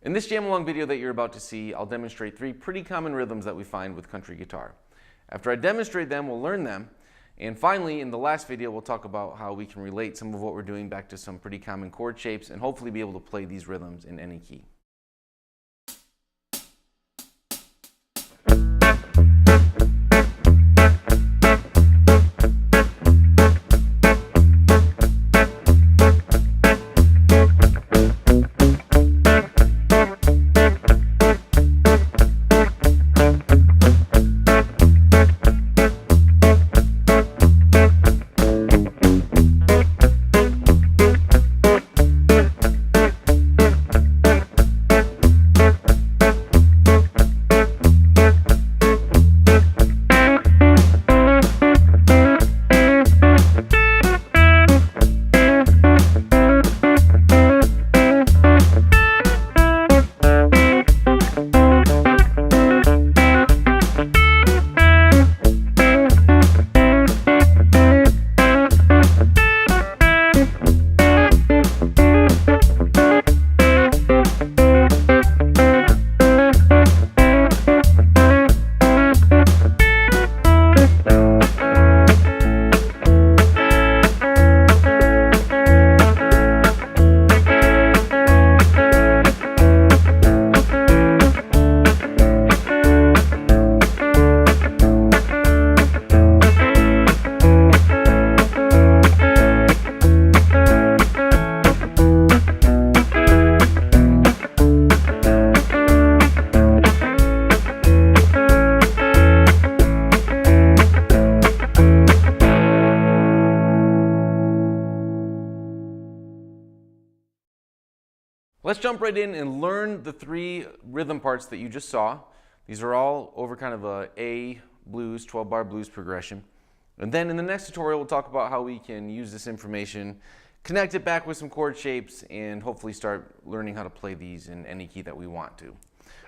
In this jam along video that you're about to see, I'll demonstrate 3 pretty common rhythms that we find with country guitar. After I demonstrate them, we'll learn them, and finally in the last video we'll talk about how we can relate some of what we're doing back to some pretty common chord shapes and hopefully be able to play these rhythms in any key. Let's jump right in and learn the 3 rhythm parts that you just saw. These are all over kind of a A blues, 12-bar blues progression. And then in the next tutorial, we'll talk about how we can use this information, connect it back with some chord shapes, and hopefully start learning how to play these in any key that we want to. All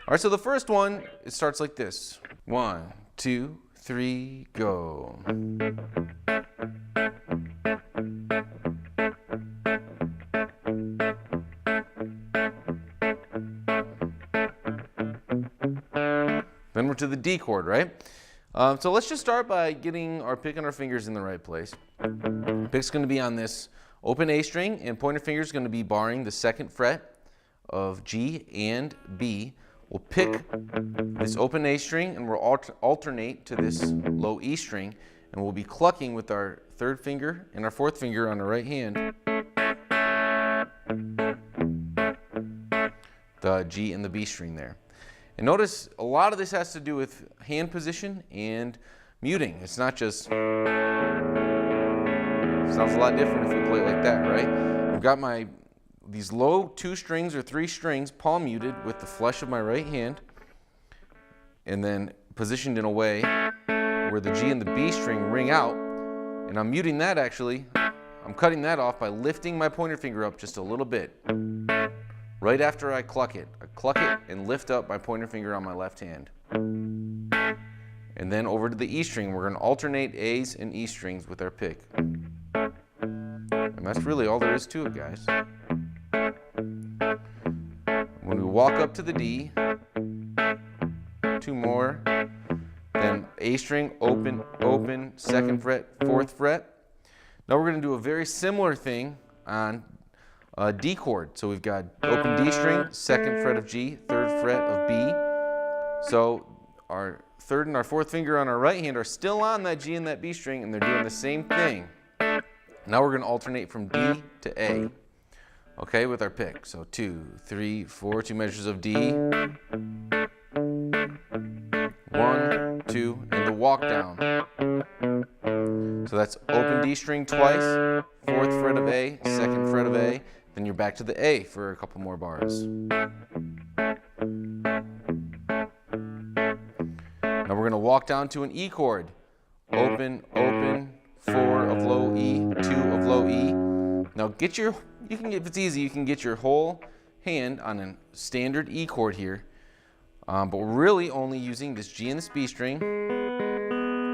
right, so the first one, it starts like this. 1, 2, 3, go. Then we're to the D chord, right? So let's just start by getting our pick and our fingers in the right place. Pick's going to be on this open A string, and pointer finger's going to be barring the 2nd fret of G and B. We'll pick this open A string and we'll alternate to this low E string, and we'll be clucking with our 3rd finger and our 4th finger on the right hand the G and the B string there. And notice a lot of this has to do with hand position and muting. It's not just, it sounds a lot different if we play it like that, right? I've got these low 2 strings or 3 strings palm muted with the flesh of my right hand, and then positioned in a way where the G and the B string ring out, and I'm muting that actually. I'm cutting that off by lifting my pointer finger up just a little bit. Right after I cluck it and lift up my pointer finger on my left hand. And then over to the E string, we're going to alternate A's and E strings with our pick. And that's really all there is to it, guys. When we walk up to the D, 2 more, then A string, open, open, 2nd fret, 4th fret. Now we're going to do a very similar thing on D chord. So we've got open D string, 2nd fret of G, 3rd fret of B. So our 3rd and our 4th finger on our right hand are still on that G and that B string, and they're doing the same thing. Now we're going to alternate from D to A, okay, with our pick. So 2, 3, 4, 2 measures of D, 1, 2, and the walk down. So that's open D string twice, 4th fret of A, 2nd fret of A, then you're back to the A for a couple more bars. Now we're going to walk down to an E chord. Open, open, 4 of low E, 2 of low E. Now if it's easy, you can get your whole hand on a standard E chord here. But we're really only using this G and this B string,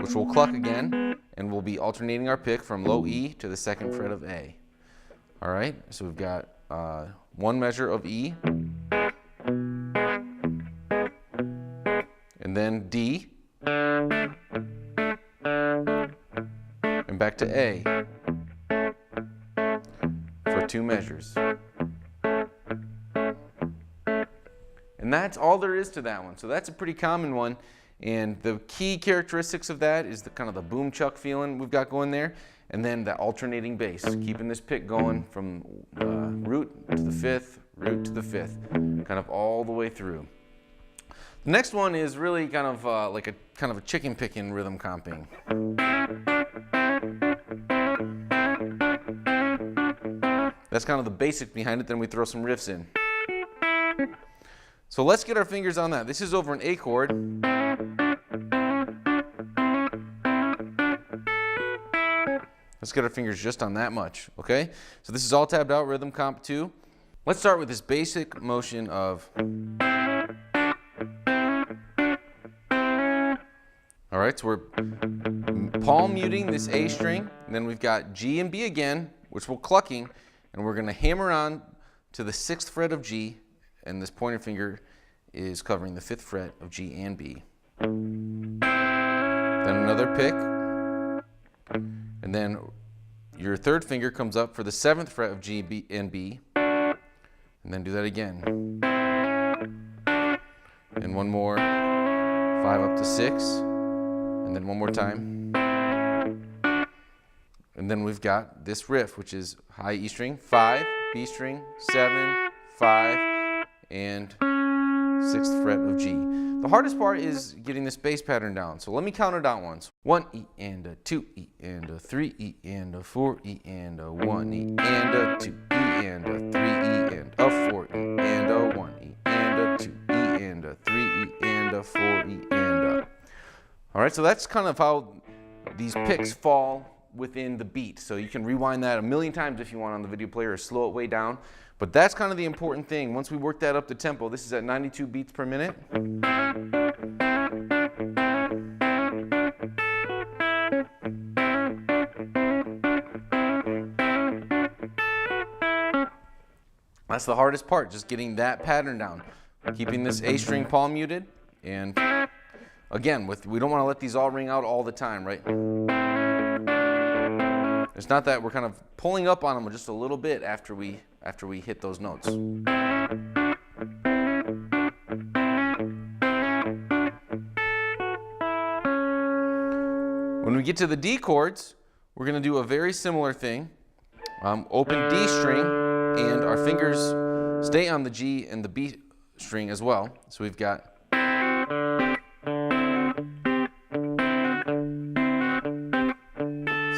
which we'll cluck again, and we'll be alternating our pick from low E to the 2nd fret of A. All right, so we've got 1 measure of E, and then D, and back to A for 2 measures. And that's all there is to that one. So that's a pretty common one. And the key characteristics of that is the kind of the boom chuck feeling we've got going there, and then the alternating bass, keeping this pick going from root to the 5th, root to the 5th, kind of all the way through. The next one is really kind of like a kind of a chicken picking rhythm comping. That's kind of the basic behind it, then we throw some riffs in. So let's get our fingers on that. This is over an A chord. Let's get our fingers just on that much, okay? So this is all tabbed out, rhythm comp 2. Let's start with this basic motion of. All right, so we're palm muting this A string, and then we've got G and B again, which we're clucking, and we're gonna hammer on to the 6th fret of G, and this pointer finger is covering the 5th fret of G and B. Then another pick, and then your 3rd finger comes up for the 7th fret of G B, and B, and then do that again. And one more, 5 up to 6, and then one more time. And then we've got this riff, which is high E string, 5, B string, 7, 5, and 6th fret of G. The hardest part is getting this bass pattern down. So let me count it out once. 1 E and a 2 E and a 3 E and a 4 E and a 1 E and a 2 E and a 3 E and a 4 E and a 1 E and a 2 E and a 3 E and a 4 E and a. All right, so that's kind of how these picks fall within the beat. So you can rewind that a million times if you want on the video player or slow it way down. But that's kind of the important thing. Once we work that up to tempo, this is at 92 beats per minute. That's the hardest part, just getting that pattern down. Keeping this A string palm muted, and again, we don't want to let these all ring out all the time, right? It's not that we're kind of pulling up on them just a little bit after we hit those notes. When we get to the D chords, we're going to do a very similar thing. Open D string, and our fingers stay on the G and the B string as well. So we've got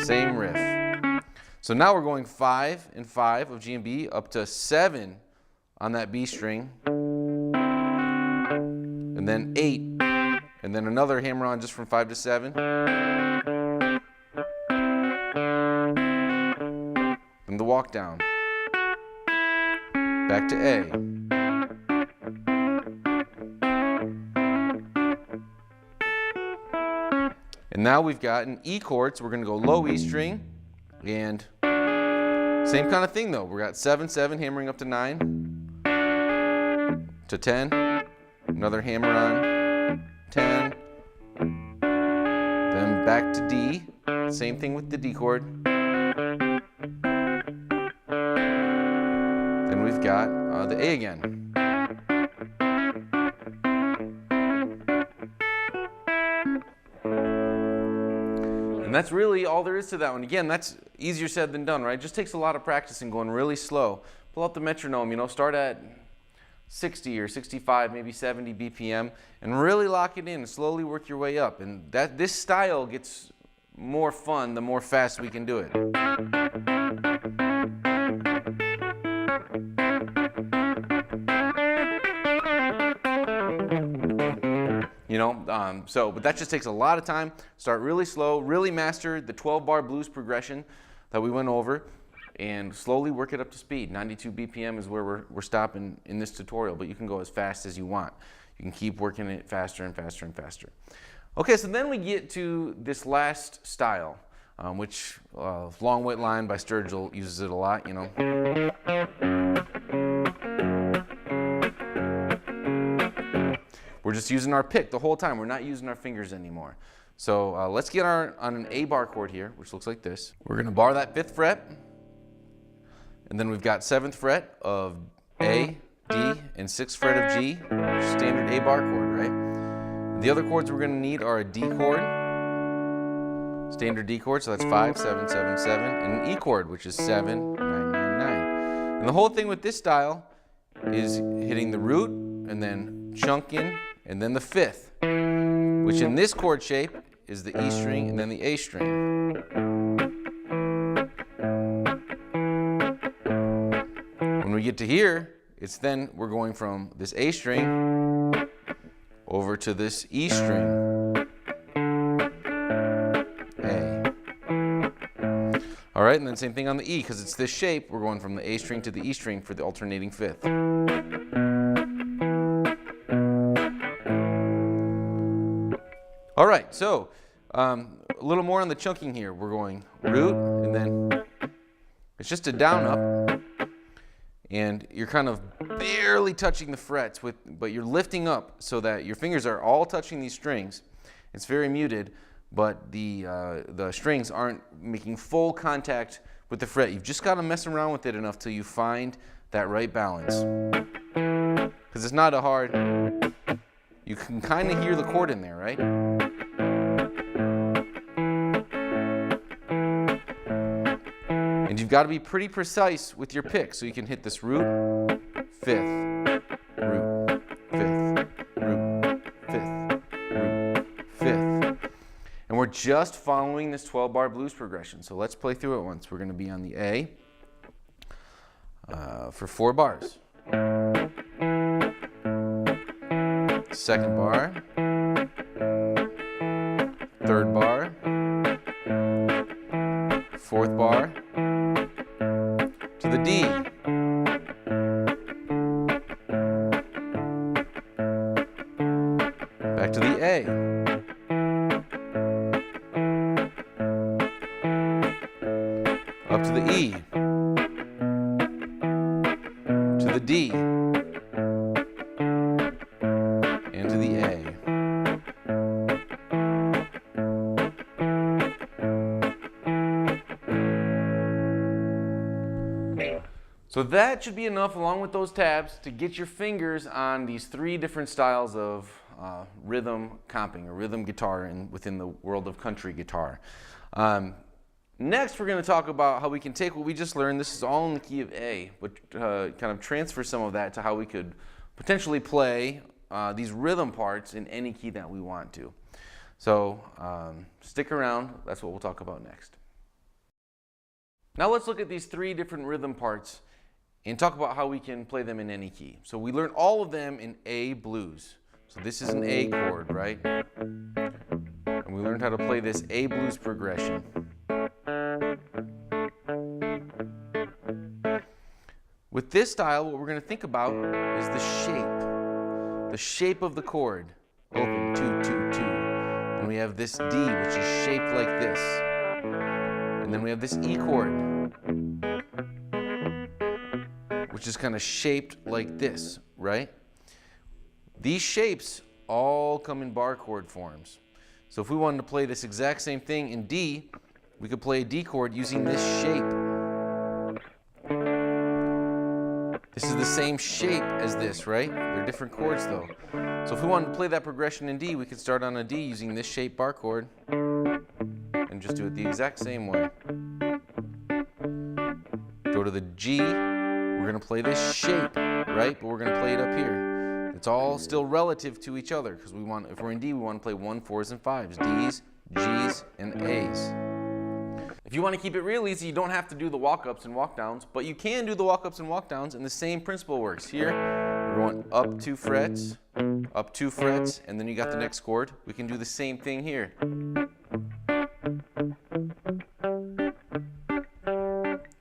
same riff. So now we're going 5 and 5 of G and B up to 7 on that B string, and then 8, and then another hammer on just from 5 to 7. Then the walk down, back to A. And now we've got an E chord, so we're going to go low E string, and same kind of thing though. We got 7, 7, hammering up to 9, to 10, another hammer on, 10, then back to D, same thing with the D chord. Then we've got the A again. And that's really all there is to that one. Again, that's easier said than done, right? It just takes a lot of practice and going really slow. Pull out the metronome, start at 60 or 65, maybe 70 BPM, and really lock it in and slowly work your way up. And this style gets more fun the more fast we can do it. But that just takes a lot of time. Start really slow, really master the 12-bar blues progression that we went over, and slowly work it up to speed. 92 BPM is where we're stopping in this tutorial, but you can go as fast as you want. You can keep working it faster and faster and faster. Okay, so then we get to this last style, which Long White Line by Sturgill uses it a lot, We're We're just using our pick the whole time. We're not using our fingers anymore. So let's get on an A bar chord here, which looks like this. We're going to bar that 5th fret, and then we've got 7th fret of A, D, and 6th fret of G, standard A bar chord, right? The other chords we're going to need are a D chord, standard D chord, so that's 5, 7, 7, 7, and an E chord, which is 7, 9, 9, 9. And the whole thing with this style is hitting the root, and then chunking, and then the 5th, which in this chord shape is the E string and then the A string. When we get to here, it's then we're going from this A string over to this E string, A. All right, and then same thing on the E, because it's this shape, we're going from the A string to the E string for the alternating 5th. All right, so a little more on the chunking here. We're going root, and then it's just a down up, and you're kind of barely touching the frets, but you're lifting up so that your fingers are all touching these strings. It's very muted, but the strings aren't making full contact with the fret. You've just got to mess around with it enough till you find that right balance. Because it's not a hard, you can kind of hear the chord in there, right? And you've got to be pretty precise with your pick so you can hit this root, 5th, root, 5th, root, 5th, root, 5th. And we're just following this 12-bar blues progression. So let's play through it once. We're going to be on the A for 4 bars. 2nd bar, 3rd bar, 4th bar, to the D, back to the A, up to the E, to the D, and to the A. So that should be enough, along with those tabs, to get your fingers on these 3 different styles of rhythm comping, or rhythm guitar within the world of country guitar. Next, we're going to talk about how we can take what we just learned. This is all in the key of A, but kind of transfer some of that to how we could potentially play these rhythm parts in any key that we want to. So stick around. That's what we'll talk about next. Now let's look at these 3 different rhythm parts and talk about how we can play them in any key. So we learned all of them in A blues. So this is an A chord, right? And we learned how to play this A blues progression. With this style, what we're going to think about is the shape of the chord. Open, 2, 2, 2. And we have this D, which is shaped like this. And then we have this E chord, which is kind of shaped like this, right? These shapes all come in bar chord forms. So if we wanted to play this exact same thing in D, we could play a D chord using this shape. This is the same shape as this, right? They're different chords though. So if we wanted to play that progression in D, we could start on a D using this shape bar chord and just do it the exact same way. Go to the G, we're going to play this shape, right? But we're going to play it up here. It's all still relative to each other because we want, if we're in D, we want to play 1, 4s, and 5s, Ds, Gs, and As. If you want to keep it real easy, you don't have to do the walk-ups and walk-downs, but you can do the walk-ups and walk-downs, and the same principle works. Here, we're going up 2 frets, up 2 frets, and then you got the next chord. We can do the same thing here. We're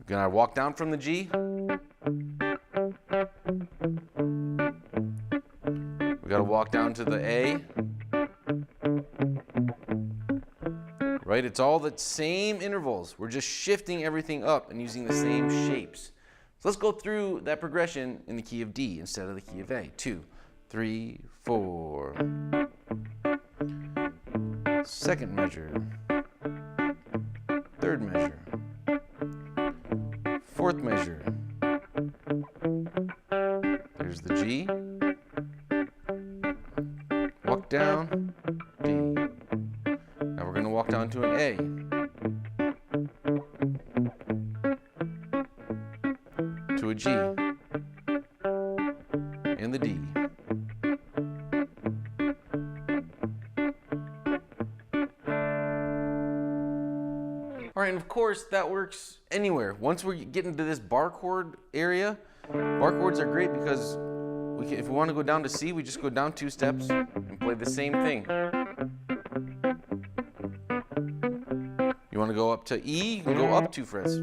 going to walk down from the G. We got to walk down to the A. Right? It's all the same intervals. We're just shifting everything up and using the same shapes. So let's go through that progression in the key of D instead of the key of A. 2, 3, 4. Second measure. Third measure. Fourth measure. There's the G. Walk down, D. Now we're going to walk down to an A. To a G. And the D. All right, and of course that works anywhere. Once we get into this bar chord area, bar chords are great because if we want to go down to C, we just go down 2 steps and play the same thing. You want to go up to E, you can go up 2 frets.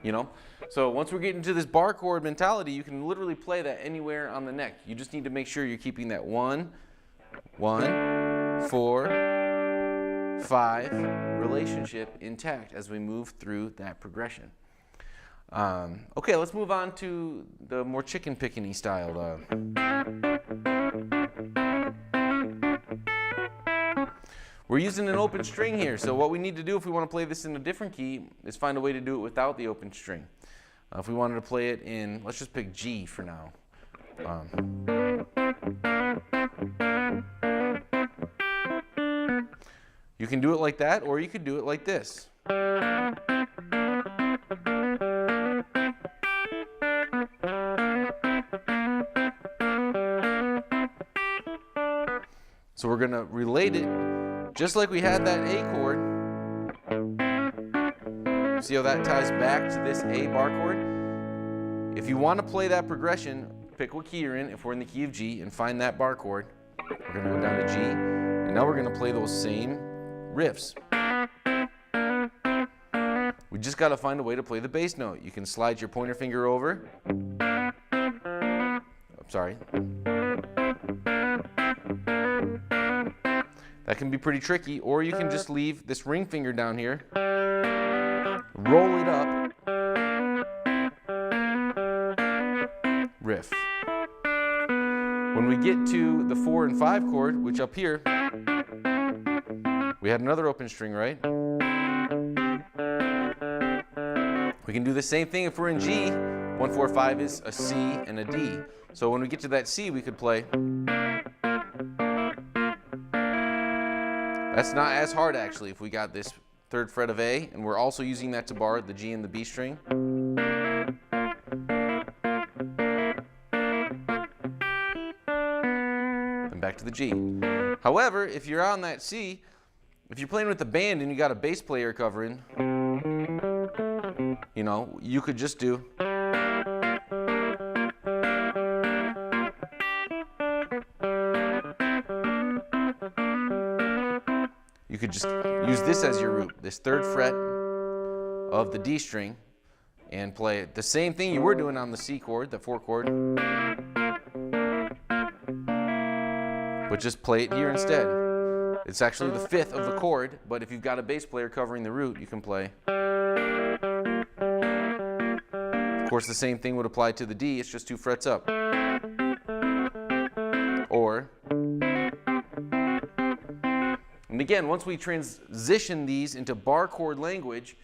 You know? So once we're getting to this bar chord mentality, you can literally play that anywhere on the neck. You just need to make sure you're keeping that 1, 1, 4, 5 relationship intact as we move through that progression. Okay, let's move on to the more chicken picking-y style. We're using an open string here, so what we need to do if we want to play this in a different key is find a way to do it without the open string. If we wanted to play it in, let's just pick G for now. You can do it like that, or you could do it like this. So we're going to relate it just like we had that A chord. See how that ties back to this A bar chord? If you want to play that progression, pick what key you're in. If we're in the key of G, and find that bar chord, we're going to go down to G, and now we're going to play those same riffs. We just got to find a way to play the bass note. You can slide your pointer finger over. Sorry. That can be pretty tricky, or you can just leave this ring finger down here, roll it up, riff. When we get to the 4 and 5 chord, which up here, we had another open string, right? We can do the same thing if we're in G. 1, 4, 5 is a C and a D. So when we get to that C, we could play. That's not as hard actually if we got this 3rd fret of A and we're also using that to bar the G and the B string. Then back to the G. However, if you're on that C, if you're playing with the band and you got a bass player covering, you know, you could just do. You could just use this as your root, this 3rd fret of the D string, and play it. The same thing you were doing on the C chord, the 4 chord, but just play it here instead. It's actually the 5th of the chord, but if you've got a bass player covering the root, you can play. Of course, the same thing would apply to the D, it's just 2 frets up. Or, and again, once we transition these into bar chord language,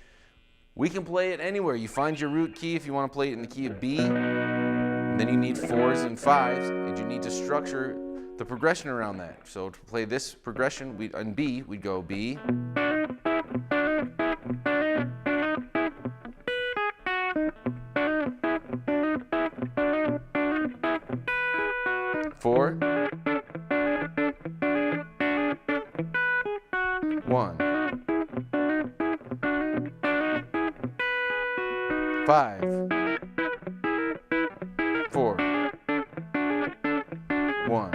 we can play it anywhere. You find your root key if you want to play it in the key of B, and then you need 4s and 5s, and you need to structure the progression around that. So to play this progression, on B, we'd go B, 4, 1, 5, 4, 1.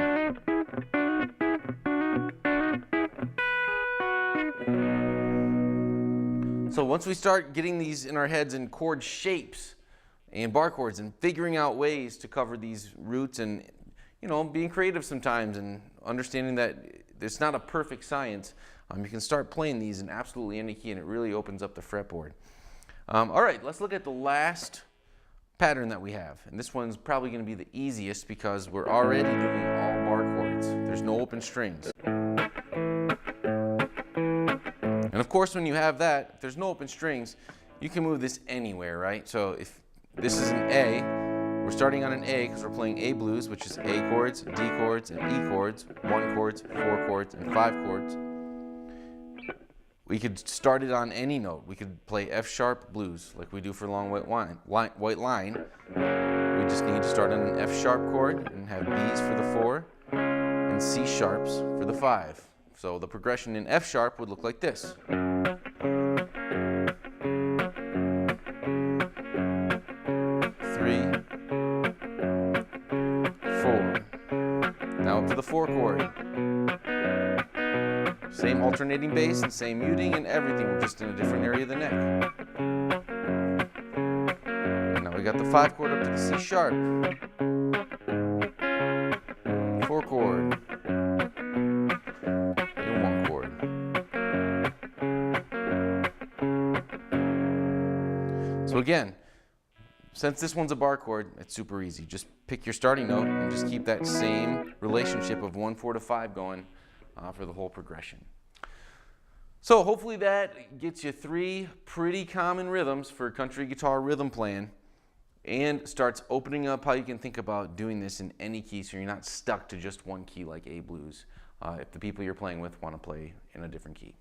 So once we start getting these in our heads in chord shapes and bar chords and figuring out ways to cover these roots and, you know, being creative sometimes and understanding that it's not a perfect science, you can start playing these in absolutely any key and it really opens up the fretboard. All right, let's look at the last pattern that we have. And this one's probably going to be the easiest because we're already doing all bar chords. There's no open strings. And of course, when you have that, if there's no open strings, you can move this anywhere, right? So if this is an A, we're starting on an A because we're playing A blues, which is A chords, D chords, and E chords, 1 chords, 4 chords, and 5 chords. We could start it on any note. We could play F sharp blues like we do for Long White Line. We just need to start on an F sharp chord and have B's for the 4 and C sharps for the 5. So the progression in F sharp would look like this. 3, 4. Now up to the 4 chord. Same alternating bass and same muting and everything, we're just in a different area of the neck. And now we got the 5 chord up to the C sharp. 4 chord. And 1 chord. So again, since this one's a bar chord, it's super easy. Just pick your starting note and just keep that same relationship of 1, 4 to 5 going for the whole progression. So hopefully that gets you 3 pretty common rhythms for country guitar rhythm playing and starts opening up how you can think about doing this in any key so you're not stuck to just one key like A blues if the people you're playing with want to play in a different key.